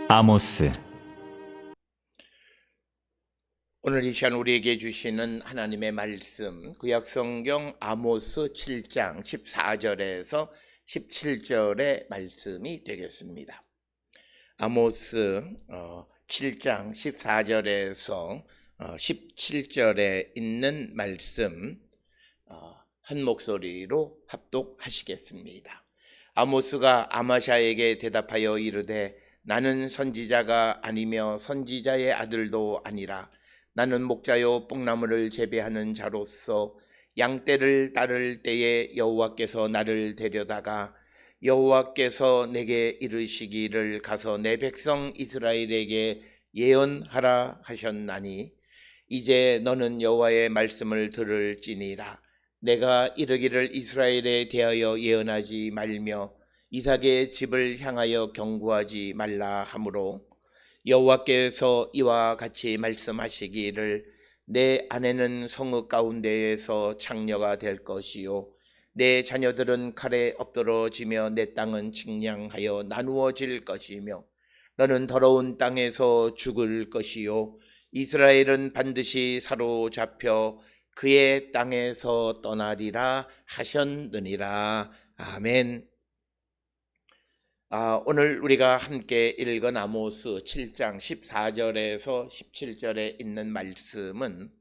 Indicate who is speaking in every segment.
Speaker 1: 아모스.
Speaker 2: 오늘 이 시간 우리에게 주시는 하나님의 말씀, 구약성경 아모스 7장 14절에서 17절의 말씀이 되겠습니다. 아모스 7장 14절에서 17절에 있는 말씀 한 목소리로 합독하시겠습니다. 아모스가 아마샤에게 대답하여 이르되 나는 선지자가 아니며 선지자의 아들도 아니라 나는 목자요 뽕나무를 재배하는 자로서 양떼를 따를 때에 여호와께서 나를 데려다가 여호와께서 내게 이르시기를 가서 내 백성 이스라엘에게 예언하라 하셨나니 이제 너는 여호와의 말씀을 들을지니라. 내가 이르기를 이스라엘에 대하여 예언하지 말며 이삭의 집을 향하여 경고하지 말라 하므로 여호와께서 이와 같이 말씀하시기를 내 아내는 성읍 가운데에서 창녀가 될 것이요 내 자녀들은 칼에 엎드러지며 내 땅은 측량하여 나누어질 것이며 너는 더러운 땅에서 죽을 것이요 이스라엘은 반드시 사로잡혀 그의 땅에서 떠나리라 하셨느니라. 아멘. 오늘 우리가 함께 읽은 아모스 7장 14절에서 17절에 있는 말씀은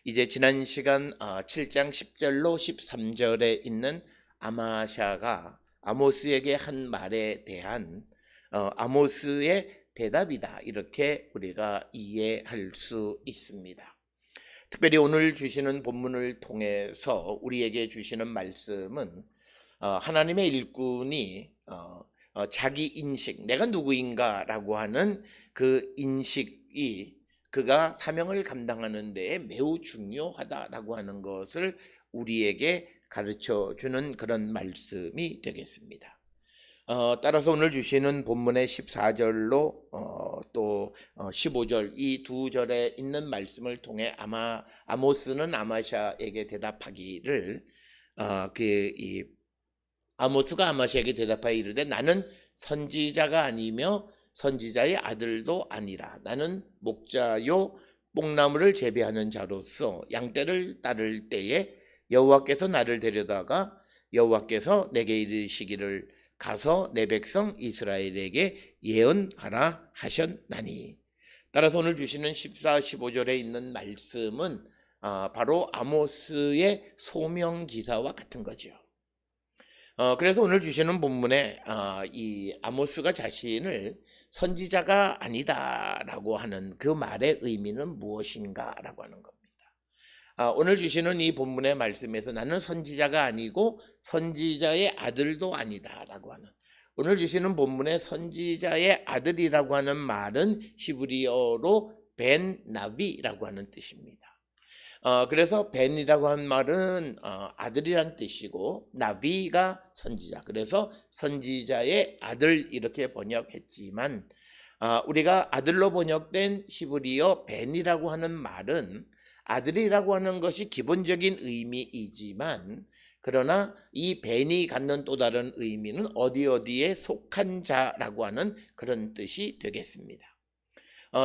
Speaker 2: 이제 지난 시간 7장 10절로 13절에 있는 아마샤가 아모스에게 한 말에 대한 아모스의 대답이다, 이렇게 우리가 이해할 수 있습니다. 특별히 오늘 주시는 본문을 통해서 우리에게 주시는 말씀은 하나님의 일꾼이 자기 인식, 내가 누구인가 라고 하는 그 인식이 그가 사명을 감당하는 데에 매우 중요하다라고 하는 것을 우리에게 가르쳐 주는 그런 말씀이 되겠습니다. 따라서 오늘 주시는 본문의 14절로 또 15절 이 두 절에 있는 말씀을 통해 아모스는 아마샤에게 대답하기를 아모스가 아마샤에게 대답하여 이르되 나는 선지자가 아니며 선지자의 아들도 아니라 나는 목자요 뽕나무를 재배하는 자로서 양떼를 따를 때에 여호와께서 나를 데려다가 여호와께서 내게 이르시기를 가서 내 백성 이스라엘에게 예언하라 하셨나니. 따라서 오늘 주시는 14, 15절에 있는 말씀은 바로 아모스의 소명기사와 같은 거죠. 그래서 오늘 주시는 본문에 이 아모스가 자신을 선지자가 아니다라고 하는 그 말의 의미는 무엇인가라고 하는 겁니다. 오늘 주시는 이 본문의 말씀에서 나는 선지자가 아니고 선지자의 아들도 아니다라고 하는, 오늘 주시는 본문의 선지자의 아들이라고 하는 말은 히브리어로 벤 나비라고 하는 뜻입니다. 그래서 벤이라고 한 말은 아들이란 뜻이고 나비가 선지자, 그래서 선지자의 아들 이렇게 번역했지만 우리가 아들로 번역된 히브리어 벤이라고 하는 말은 아들이라고 하는 것이 기본적인 의미이지만 그러나 이 벤이 갖는 또 다른 의미는 어디에 속한 자라고 하는 그런 뜻이 되겠습니다.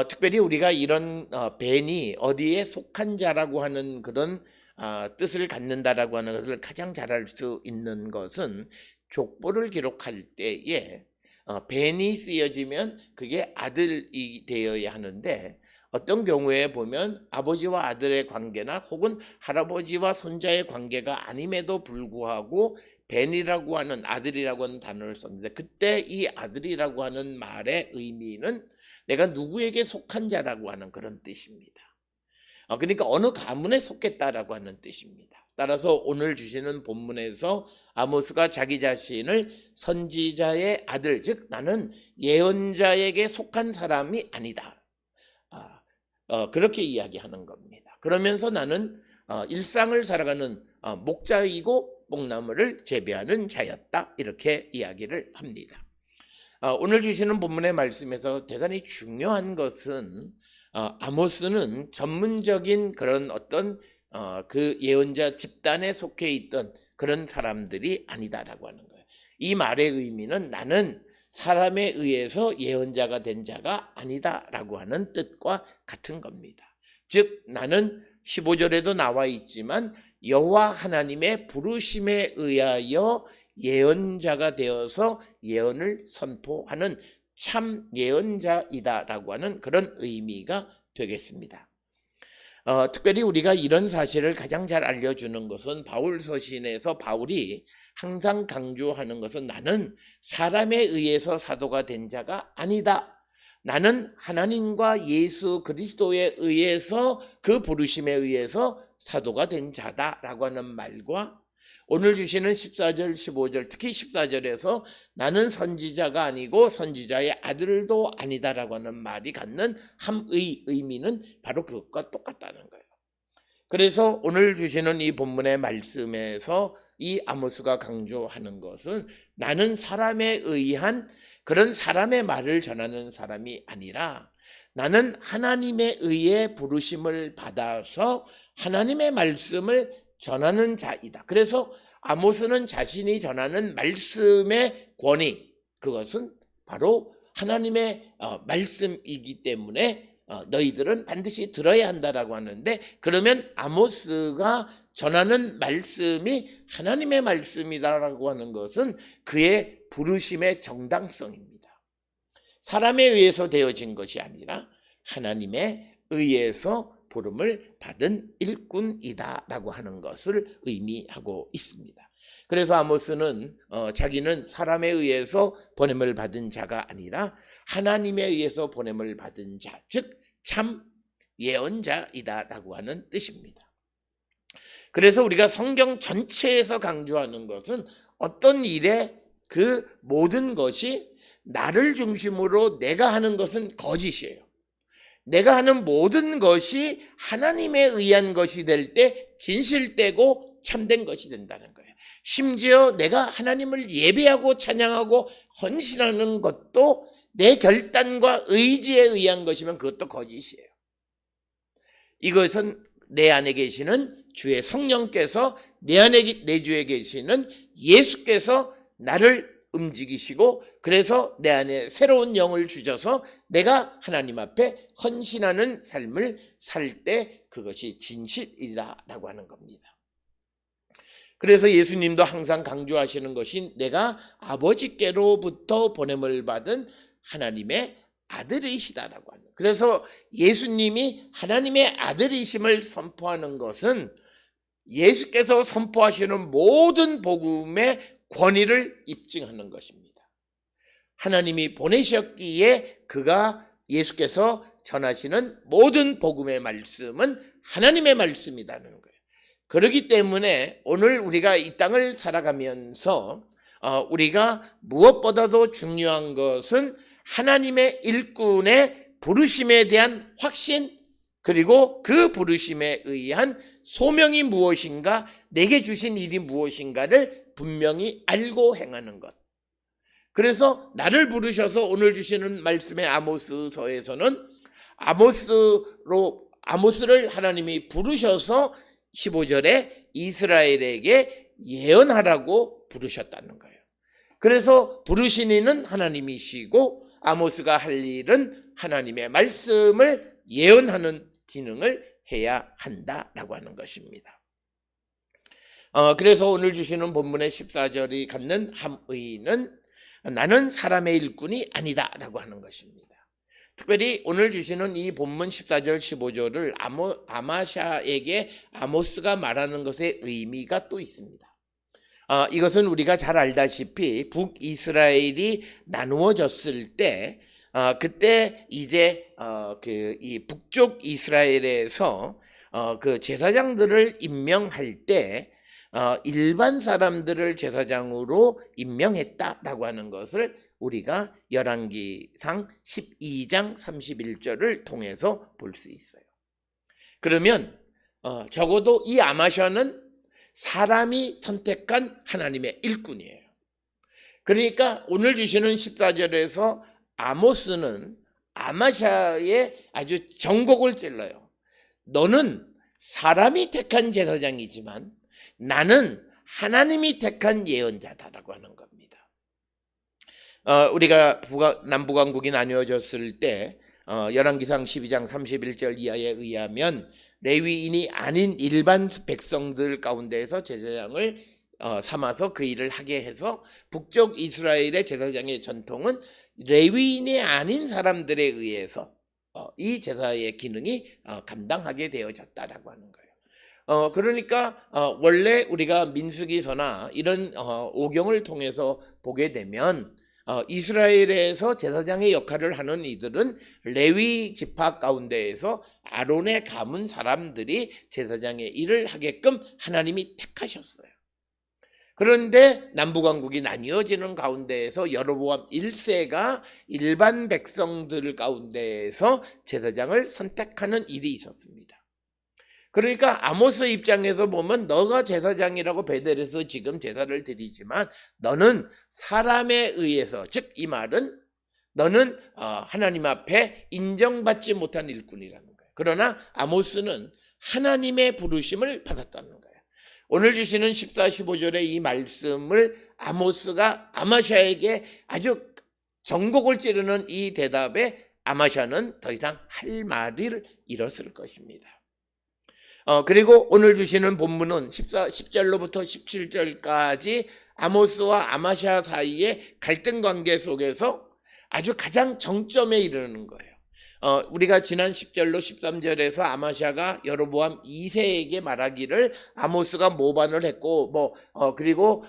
Speaker 2: 특별히 우리가 이런 벤이 어디에 속한 자라고 하는 그런 뜻을 갖는다라고 하는 것을 가장 잘 알 수 있는 것은 족보를 기록할 때에 벤이 쓰여지면 그게 아들이 되어야 하는데 어떤 경우에 보면 아버지와 아들의 관계나 혹은 할아버지와 손자의 관계가 아님에도 불구하고 벤이라고 하는 아들이라고 하는 단어를 썼는데 그때 이 아들이라고 하는 말의 의미는 내가 누구에게 속한 자라고 하는 그런 뜻입니다. 그러니까 어느 가문에 속했다라고 하는 뜻입니다. 따라서 오늘 주시는 본문에서 아모스가 자기 자신을 선지자의 아들, 즉 나는 예언자에게 속한 사람이 아니다, 그렇게 이야기하는 겁니다. 그러면서 나는 일상을 살아가는 목자이고 뽕나무를 재배하는 자였다, 이렇게 이야기를 합니다. 오늘 주시는 본문의 말씀에서 대단히 중요한 것은 아모스는 전문적인 그런 어떤 그 예언자 집단에 속해 있던 그런 사람들이 아니다라고 하는 거예요. 이 말의 의미는 나는 사람에 의해서 예언자가 된 자가 아니다라고 하는 뜻과 같은 겁니다. 즉 나는 15절에도 나와 있지만 여호와 하나님의 부르심에 의하여 예언자가 되어서 예언을 선포하는 참 예언자이다라고 하는 그런 의미가 되겠습니다. 특별히 우리가 이런 사실을 가장 잘 알려주는 것은 바울 서신에서 바울이 항상 강조하는 것은 나는 사람에 의해서 사도가 된 자가 아니다. 나는 하나님과 예수 그리스도에 의해서 그 부르심에 의해서 사도가 된 자다라고 하는 말과 오늘 주시는 14절 15절 특히 14절에서 나는 선지자가 아니고 선지자의 아들도 아니다라고 하는 말이 갖는 함의 의미는 바로 그것과 똑같다는 거예요. 그래서 오늘 주시는 이 본문의 말씀에서 이 아모스가 강조하는 것은 나는 사람에 의한 그런 사람의 말을 전하는 사람이 아니라 나는 하나님에 의해 부르심을 받아서 하나님의 말씀을 전하는 자이다. 그래서 아모스는 자신이 전하는 말씀의 권위, 그것은 바로 하나님의 말씀이기 때문에 너희들은 반드시 들어야 한다라고 하는데, 그러면 아모스가 전하는 말씀이 하나님의 말씀이다라고 하는 것은 그의 부르심의 정당성입니다. 사람에 의해서 되어진 것이 아니라 하나님에 의해서 부름을 받은 일꾼이다라고 하는 것을 의미하고 있습니다. 그래서 아모스는 자기는 사람에 의해서 보냄을 받은 자가 아니라 하나님에 의해서 보냄을 받은 자, 즉 참 예언자이다라고 하는 뜻입니다. 그래서 우리가 성경 전체에서 강조하는 것은 어떤 일에 그 모든 것이 나를 중심으로 내가 하는 것은 거짓이에요. 내가 하는 모든 것이 하나님에 의한 것이 될 때 진실되고 참된 것이 된다는 거예요. 심지어 내가 하나님을 예배하고 찬양하고 헌신하는 것도 내 결단과 의지에 의한 것이면 그것도 거짓이에요. 이것은 내 안에 계시는 주의 성령께서 내 주에 계시는 예수께서 나를 움직이시고 그래서 내 안에 새로운 영을 주셔서 내가 하나님 앞에 헌신하는 삶을 살 때 그것이 진실이다라고 하는 겁니다. 그래서 예수님도 항상 강조하시는 것이 내가 아버지께로부터 보냄을 받은 하나님의 아들이시다라고 합니다. 그래서 예수님이 하나님의 아들이심을 선포하는 것은 예수께서 선포하시는 모든 복음의 권위를 입증하는 것입니다. 하나님이 보내셨기에 예수께서 전하시는 모든 복음의 말씀은 하나님의 말씀이라는 거예요. 그렇기 때문에 오늘 우리가 이 땅을 살아가면서 우리가 무엇보다도 중요한 것은 하나님의 일꾼의 부르심에 대한 확신, 그리고 그 부르심에 의한 소명이 무엇인가, 내게 주신 일이 무엇인가를 분명히 알고 행하는 것. 그래서 나를 부르셔서 오늘 주시는 말씀의 아모스서에서는 아모스를 하나님이 부르셔서 15절에 이스라엘에게 예언하라고 부르셨다는 거예요. 그래서 부르신 이는 하나님이시고 아모스가 할 일은 하나님의 말씀을 예언하는 기능을 해야 한다라고 하는 것입니다. 그래서 오늘 주시는 본문의 14절이 갖는 함의는 나는 사람의 일꾼이 아니다라고 하는 것입니다. 특별히 오늘 주시는 이 본문 14절 15절을 아마샤에게 아모스가 말하는 것의 의미가 또 있습니다. 이것은 우리가 잘 알다시피 북이스라엘이 나누어졌을 때 그때 이제 이 북쪽 이스라엘에서 그 제사장들을 임명할 때 일반 사람들을 제사장으로 임명했다라고 하는 것을 우리가 열왕기상 12장 31절을 통해서 볼 수 있어요. 그러면 적어도 이 아마샤는 사람이 선택한 하나님의 일꾼이에요. 그러니까 오늘 주시는 14절에서 아모스는 아마샤의 아주 정곡을 찔러요. 너는 사람이 택한 제사장이지만 나는 하나님이 택한 예언자다라고 하는 겁니다. 우리가 남북왕국이 나뉘어졌을 때 열왕기상 12장 31절 이하에 의하면 레위인이 아닌 일반 백성들 가운데에서 제사장을 삼아서 그 일을 하게 해서 북쪽 이스라엘의 제사장의 전통은 레위인이 아닌 사람들에 의해서 이 제사의 기능이 감당하게 되어졌다라고 하는 거예요. 그러니까 원래 우리가 민수기서나 이런 오경을 통해서 보게 되면 이스라엘에서 제사장의 역할을 하는 이들은 레위 지파 가운데에서 아론의 가문 사람들이 제사장의 일을 하게끔 하나님이 택하셨어요. 그런데 남북왕국이 나뉘어지는 가운데에서 여로보암 1세가 일반 백성들 가운데에서 제사장을 선택하는 일이 있었습니다. 그러니까 아모스 입장에서 보면 너가 제사장이라고 베델에서 지금 제사를 드리지만 너는 사람에 의해서, 즉 이 말은 너는 하나님 앞에 인정받지 못한 일꾼이라는 거예요. 그러나 아모스는 하나님의 부르심을 받았다는 거예요. 오늘 주시는 14, 15절의 이 말씀을 아모스가 아마샤에게 아주 전곡을 찌르는 이 대답에 아마샤는 더 이상 할 말을 잃었을 것입니다. 그리고 오늘 주시는 본문은 10절로부터 17절까지 아모스와 아마샤 사이의 갈등 관계 속에서 아주 가장 정점에 이르는 거예요. 우리가 지난 10절로 13절에서 아마샤가 여로보암 2세에게 말하기를 아모스가 모반을 했고 그리고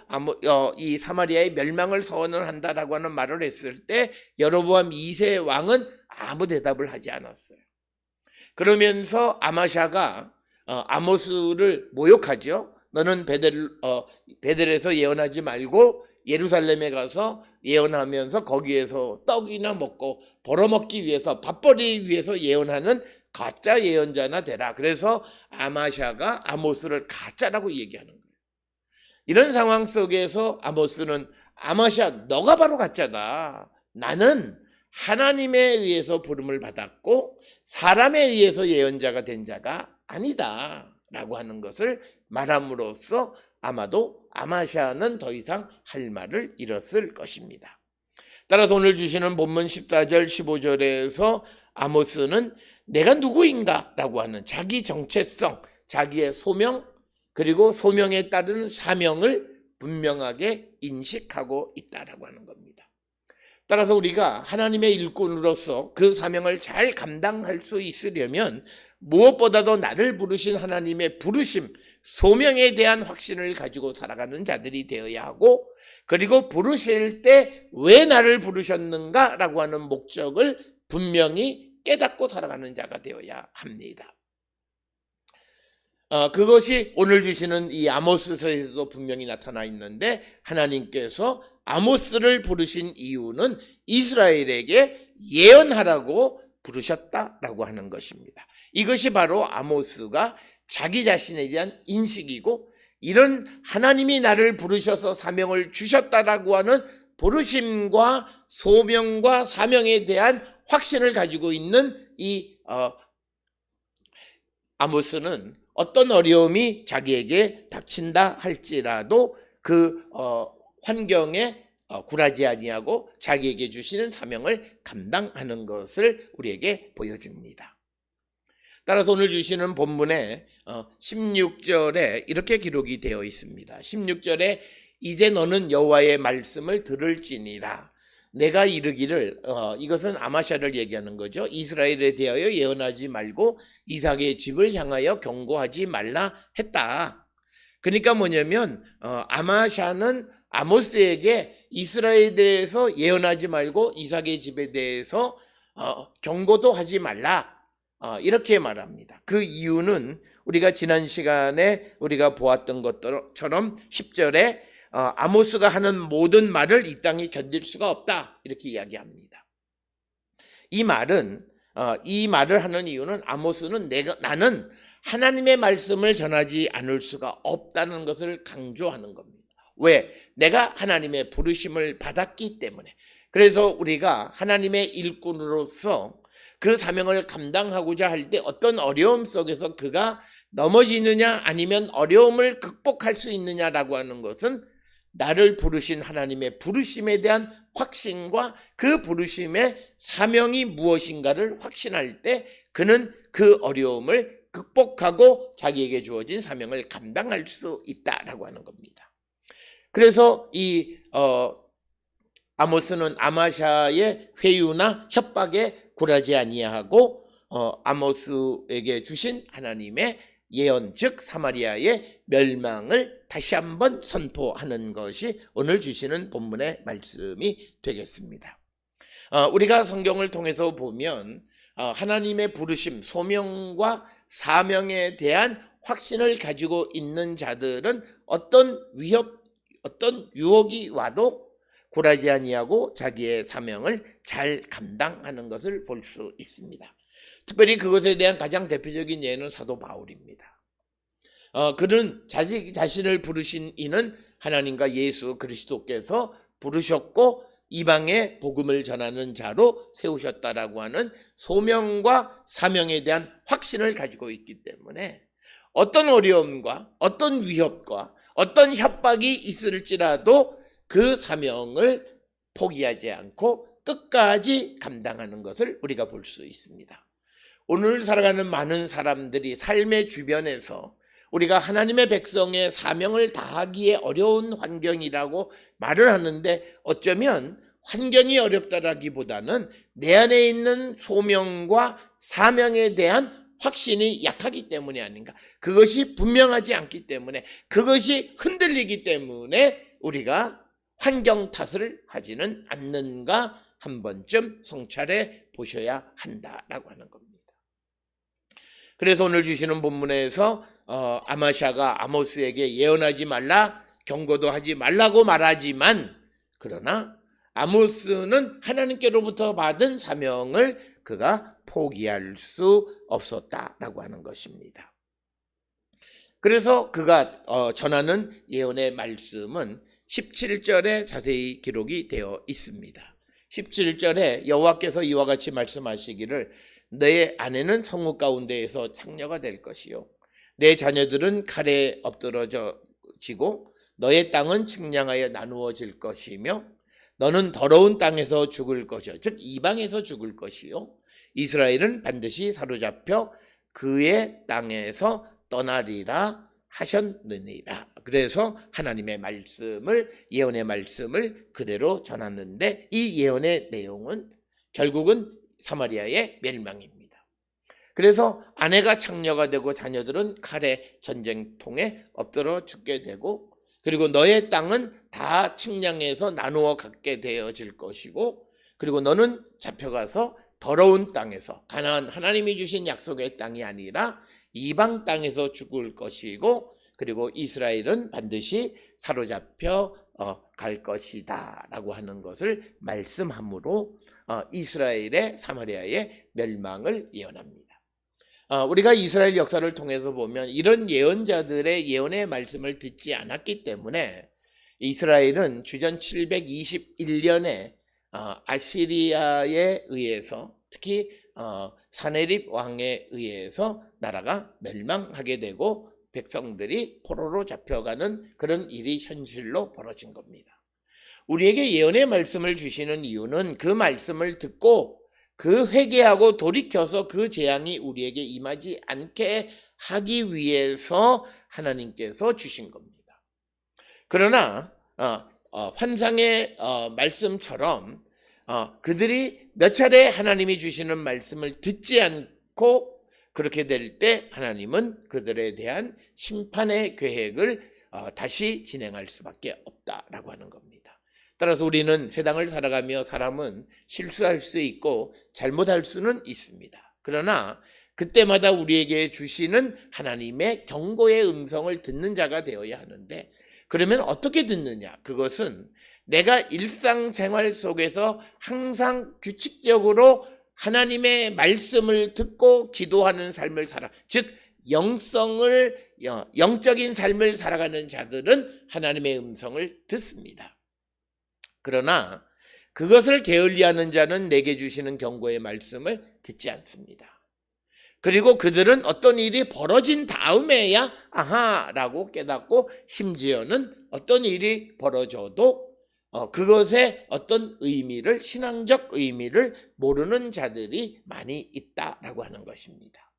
Speaker 2: 이 사마리아의 멸망을 선언을 한다라고 하는 말을 했을 때 여로보암 2세 왕은 아무 대답을 하지 않았어요. 그러면서 아마샤가 아모스를 모욕하죠. 너는 베델에서 예언하지 말고 예루살렘에 가서 예언하면서 거기에서 떡이나 먹고 벌어먹기 위해서 밥벌이 위해서 예언하는 가짜 예언자나 되라. 그래서 아마샤가 아모스를 가짜라고 얘기하는 거예요. 이런 상황 속에서 아모스는 아마샤 너가 바로 가짜다. 나는 하나님에 의해서 부름을 받았고 사람에 의해서 예언자가 된 자가 아니다 라고 하는 것을 말함으로써 아마도 아마샤는 더 이상 할 말을 잃었을 것입니다. 따라서 오늘 주시는 본문 14절 15절에서 아모스는 내가 누구인가 라고 하는 자기 정체성, 자기의 소명, 그리고 소명에 따른 사명을 분명하게 인식하고 있다라고 하는 겁니다. 따라서 우리가 하나님의 일꾼으로서 그 사명을 잘 감당할 수 있으려면 무엇보다도 나를 부르신 하나님의 부르심, 소명에 대한 확신을 가지고 살아가는 자들이 되어야 하고, 그리고 부르실 때 왜 나를 부르셨는가라고 하는 목적을 분명히 깨닫고 살아가는 자가 되어야 합니다. 그것이 오늘 주시는 이 아모스서에서도 분명히 나타나 있는데, 하나님께서 아모스를 부르신 이유는 이스라엘에게 예언하라고 부르셨다라고 하는 것입니다. 이것이 바로 아모스가 자기 자신에 대한 인식이고, 이런 하나님이 나를 부르셔서 사명을 주셨다라고 하는 부르심과 소명과 사명에 대한 확신을 가지고 있는 이 아모스는 어떤 어려움이 자기에게 닥친다 할지라도 그 환경에 굴하지 아니하고 자기에게 주시는 사명을 감당하는 것을 우리에게 보여줍니다. 따라서 오늘 주시는 본문에 16절에 이렇게 기록이 되어 있습니다. 16절에 이제 너는 여호와의 말씀을 들을지니라. 내가 이르기를, 이것은 아마샤를 얘기하는 거죠. 이스라엘에 대하여 예언하지 말고 이삭의 집을 향하여 경고하지 말라 했다. 그러니까 뭐냐면 아마샤는 아모스에게 이스라엘에 대해서 예언하지 말고 이삭의 집에 대해서 경고도 하지 말라, 이렇게 말합니다. 그 이유는 우리가 지난 시간에 우리가 보았던 것처럼 10절에 아모스가 하는 모든 말을 이 땅이 견딜 수가 없다, 이렇게 이야기합니다. 이 말을 하는 이유는 아모스는 나는 하나님의 말씀을 전하지 않을 수가 없다는 것을 강조하는 겁니다. 왜? 내가 하나님의 부르심을 받았기 때문에. 그래서 우리가 하나님의 일꾼으로서 그 사명을 감당하고자 할 때 어떤 어려움 속에서 그가 넘어지느냐 아니면 어려움을 극복할 수 있느냐라고 하는 것은 나를 부르신 하나님의 부르심에 대한 확신과 그 부르심의 사명이 무엇인가를 확신할 때 그는 그 어려움을 극복하고 자기에게 주어진 사명을 감당할 수 있다라고 하는 겁니다. 그래서 이 아모스는 아마샤의 회유나 협박에 굴하지 아니하고 아모스에게 주신 하나님의 예언, 즉 사마리아의 멸망을 다시 한번 선포하는 것이 오늘 주시는 본문의 말씀이 되겠습니다. 우리가 성경을 통해서 보면 하나님의 부르심, 소명과 사명에 대한 확신을 가지고 있는 자들은 어떤 위협, 어떤 유혹이 와도 굴하지 아니하고 자기의 사명을 잘 감당하는 것을 볼 수 있습니다. 특별히 그것에 대한 가장 대표적인 예는 사도 바울입니다. 그는 자신을 부르신 이는 하나님과 예수 그리스도께서 부르셨고 이방의 복음을 전하는 자로 세우셨다라고 하는 소명과 사명에 대한 확신을 가지고 있기 때문에 어떤 어려움과 어떤 위협과 어떤 협박이 있을지라도 그 사명을 포기하지 않고 끝까지 감당하는 것을 우리가 볼 수 있습니다. 오늘 살아가는 많은 사람들이 삶의 주변에서 우리가 하나님의 백성의 사명을 다하기에 어려운 환경이라고 말을 하는데 어쩌면 환경이 어렵다라기보다는 내 안에 있는 소명과 사명에 대한 확신이 약하기 때문이 아닌가. 그것이 분명하지 않기 때문에, 그것이 흔들리기 때문에 우리가 환경 탓을 하지는 않는가 한 번쯤 성찰해 보셔야 한다라고 하는 겁니다. 그래서 오늘 주시는 본문에서 아마샤가 아모스에게 예언하지 말라, 경고도 하지 말라고 말하지만, 그러나 아모스는 하나님께로부터 받은 사명을 그가 포기할 수 없었다라고 하는 것입니다. 그래서 그가 전하는 예언의 말씀은 17절에 자세히 기록이 되어 있습니다. 17절에 여호와께서 이와 같이 말씀하시기를 내 아내는 성읍 가운데에서 창녀가 될 것이요 내 자녀들은 칼에 엎드러지고 너의 땅은 측량하여 나누어질 것이며 너는 더러운 땅에서 죽을 것이요 즉 이방에서 죽을 것이요 이스라엘은 반드시 사로잡혀 그의 땅에서 떠나리라 하셨느니라. 그래서 하나님의 말씀을, 예언의 말씀을 그대로 전하는데 이 예언의 내용은 결국은 사마리아의 멸망입니다. 그래서 아내가 창녀가 되고 자녀들은 칼의 전쟁통에 엎드러 죽게 되고, 그리고 너의 땅은 다 측량해서 나누어 갖게 되어질 것이고, 그리고 너는 잡혀가서 더러운 땅에서, 가나안 하나님이 주신 약속의 땅이 아니라 이방 땅에서 죽을 것이고, 그리고 이스라엘은 반드시 사로잡혀 갈 것이다 라고 하는 것을 말씀함으로 이스라엘의 사마리아의 멸망을 예언합니다. 우리가 이스라엘 역사를 통해서 보면 이런 예언자들의 예언의 말씀을 듣지 않았기 때문에 이스라엘은 주전 721년에 아시리아에 의해서, 특히 사네립 왕에 의해서 나라가 멸망하게 되고 백성들이 포로로 잡혀가는 그런 일이 현실로 벌어진 겁니다. 우리에게 예언의 말씀을 주시는 이유는 그 말씀을 듣고 그 회개하고 돌이켜서 그 재앙이 우리에게 임하지 않게 하기 위해서 하나님께서 주신 겁니다. 그러나 환상의 말씀처럼 그들이 몇 차례 하나님이 주시는 말씀을 듣지 않고 그렇게 될 때 하나님은 그들에 대한 심판의 계획을 다시 진행할 수밖에 없다라고 하는 겁니다. 따라서 우리는 세상을 살아가며 사람은 실수할 수 있고 잘못할 수는 있습니다. 그러나 그때마다 우리에게 주시는 하나님의 경고의 음성을 듣는 자가 되어야 하는데, 그러면 어떻게 듣느냐? 그것은 내가 일상생활 속에서 항상 규칙적으로 하나님의 말씀을 듣고 기도하는 삶을 살아, 즉 영적인 삶을 살아가는 자들은 하나님의 음성을 듣습니다. 그러나 그것을 게을리하는 자는 내게 주시는 경고의 말씀을 듣지 않습니다. 그리고 그들은 어떤 일이 벌어진 다음에야 아하라고 깨닫고, 심지어는 어떤 일이 벌어져도 그것의 어떤 의미를, 신앙적 의미를 모르는 자들이 많이 있다라고 하는 것입니다.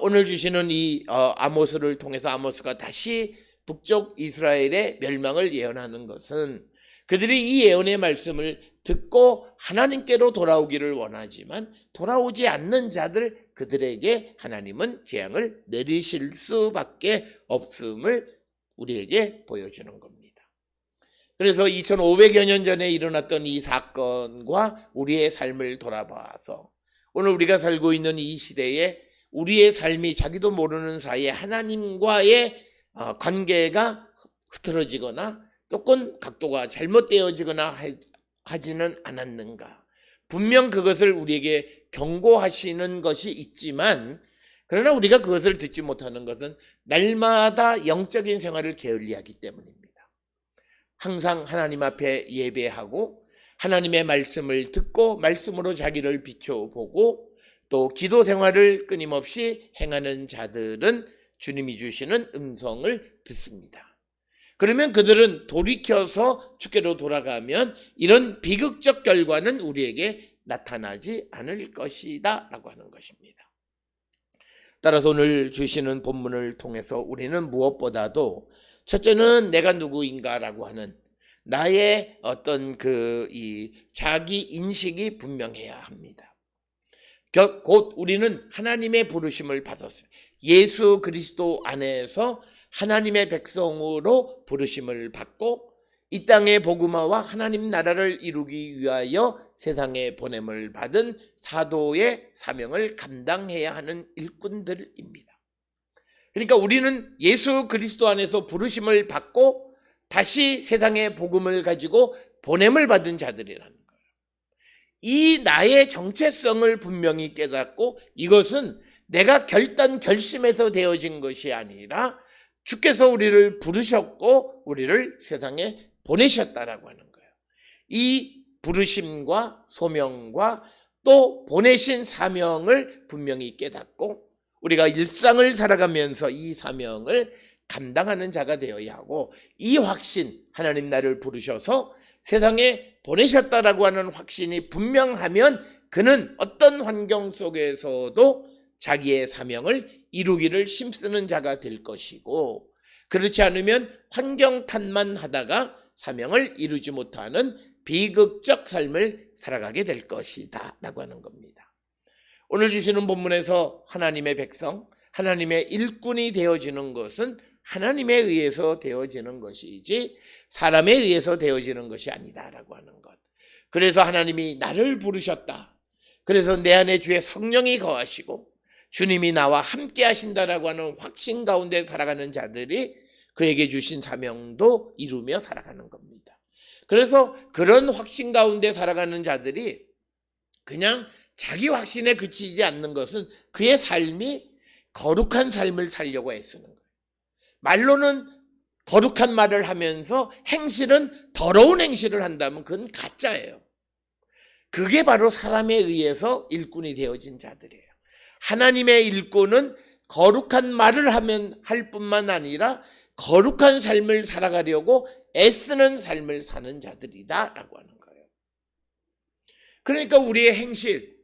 Speaker 2: 오늘 주시는 이 아모스를 통해서 아모스가 다시 북쪽 이스라엘의 멸망을 예언하는 것은, 그들이 이 예언의 말씀을 듣고 하나님께로 돌아오기를 원하지만 돌아오지 않는 자들, 그들에게 하나님은 재앙을 내리실 수밖에 없음을 우리에게 보여주는 겁니다. 그래서 2500여 년 전에 일어났던 이 사건과 우리의 삶을 돌아봐서 오늘 우리가 살고 있는 이 시대에 우리의 삶이 자기도 모르는 사이에 하나님과의 관계가 흐트러지거나 조금 각도가 잘못되어지거나 하지는 않았는가. 분명 그것을 우리에게 경고하시는 것이 있지만, 그러나 우리가 그것을 듣지 못하는 것은 날마다 영적인 생활을 게을리하기 때문입니다. 항상 하나님 앞에 예배하고 하나님의 말씀을 듣고 말씀으로 자기를 비춰보고 또 기도 생활을 끊임없이 행하는 자들은 주님이 주시는 음성을 듣습니다. 그러면 그들은 돌이켜서 주께로 돌아가면 이런 비극적 결과는 우리에게 나타나지 않을 것이다 라고 하는 것입니다. 따라서 오늘 주시는 본문을 통해서 우리는 무엇보다도 첫째는 내가 누구인가 라고 하는 나의 어떤 이 자기 인식이 분명해야 합니다. 곧 우리는 하나님의 부르심을 받았습니다. 예수 그리스도 안에서 하나님의 백성으로 부르심을 받고 이 땅의 복음화와 하나님 나라를 이루기 위하여 세상에 보냄을 받은 사도의 사명을 감당해야 하는 일꾼들입니다. 그러니까 우리는 예수 그리스도 안에서 부르심을 받고 다시 세상의 복음을 가지고 보냄을 받은 자들이라는 거예요. 이 나의 정체성을 분명히 깨닫고 이것은 내가 결심해서 되어진 것이 아니라 주께서 우리를 부르셨고 우리를 세상에 보내셨다라고 하는 거예요. 이 부르심과 소명과 또 보내신 사명을 분명히 깨닫고 우리가 일상을 살아가면서 이 사명을 감당하는 자가 되어야 하고, 이 확신, 하나님 나를 부르셔서 세상에 보내셨다라고 하는 확신이 분명하면 그는 어떤 환경 속에서도 자기의 사명을 이루기를 힘쓰는 자가 될 것이고, 그렇지 않으면 환경 탓만 하다가 사명을 이루지 못하는 비극적 삶을 살아가게 될 것이다 라고 하는 겁니다. 오늘 주시는 본문에서 하나님의 백성, 하나님의 일꾼이 되어지는 것은 하나님에 의해서 되어지는 것이지 사람에 의해서 되어지는 것이 아니다라고 하는 것. 그래서 하나님이 나를 부르셨다. 그래서 내 안에 주의 성령이 거하시고 주님이 나와 함께 하신다라고 하는 확신 가운데 살아가는 자들이 그에게 주신 사명도 이루며 살아가는 겁니다. 그래서 그런 확신 가운데 살아가는 자들이 그냥 자기 확신에 그치지 않는 것은 그의 삶이 거룩한 삶을 살려고 애쓰는 거예요. 말로는 거룩한 말을 하면서 행실은 더러운 행실을 한다면 그건 가짜예요. 그게 바로 사람에 의해서 일꾼이 되어진 자들이에요. 하나님의 일꾼은 거룩한 말을 하면 할 뿐만 아니라 거룩한 삶을 살아가려고 애쓰는 삶을 사는 자들이다 라고 하는 거예요. 그러니까 우리의 행실,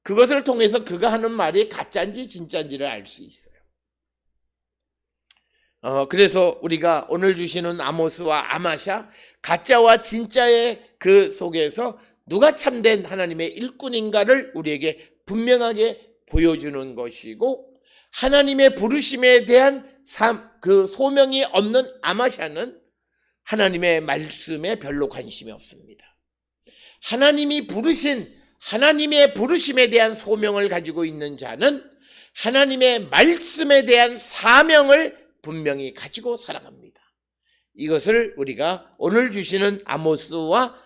Speaker 2: 그것을 통해서 그가 하는 말이 가짜인지 진짜인지를 알 수 있어요. 그래서 우리가 오늘 주시는 아모스와 아마샤, 가짜와 진짜의 그 속에서 누가 참된 하나님의 일꾼인가를 우리에게 분명하게 보여주는 것이고, 하나님의 부르심에 대한 그 소명이 없는 아마샤는 하나님의 말씀에 별로 관심이 없습니다. 하나님이 부르신 하나님의 부르심에 대한 소명을 가지고 있는 자는 하나님의 말씀에 대한 사명을 분명히 가지고 살아갑니다. 이것을 우리가 오늘 주시는 아모스와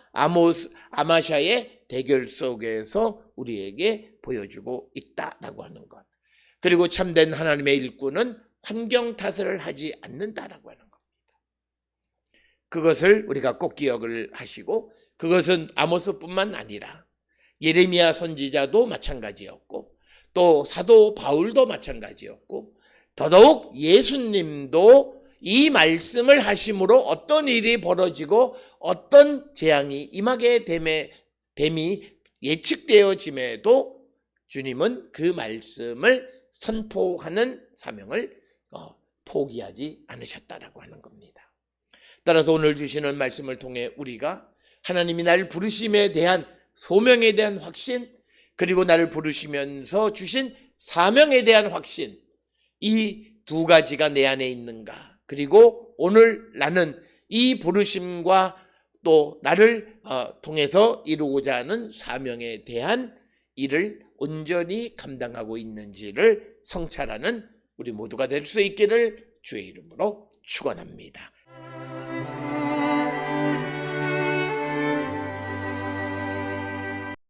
Speaker 2: 아마샤의 대결 속에서 우리에게 보여주고 있다라고 하는 것. 그리고 참된 하나님의 일꾼은 환경 탓을 하지 않는다라고 하는 겁니다. 그것을 우리가 꼭 기억을 하시고, 그것은 아모스뿐만 아니라 예레미야 선지자도 마찬가지였고 또 사도 바울도 마찬가지였고 더더욱 예수님도 이 말씀을 하심으로 어떤 일이 벌어지고 어떤 재앙이 임하게 됨이 예측되어짐에도 주님은 그 말씀을 선포하는 사명을 포기하지 않으셨다라고 하는 겁니다. 따라서 오늘 주시는 말씀을 통해 우리가 하나님이 나를 부르심에 대한 소명에 대한 확신, 그리고 나를 부르시면서 주신 사명에 대한 확신, 이 두 가지가 내 안에 있는가, 그리고 오늘 나는 이 부르심과 또 나를 통해서 이루고자 하는 사명에 대한 일을 온전히 감당하고 있는지를 성찰하는 우리 모두가 될 수 있기를 주의 이름으로 축원합니다.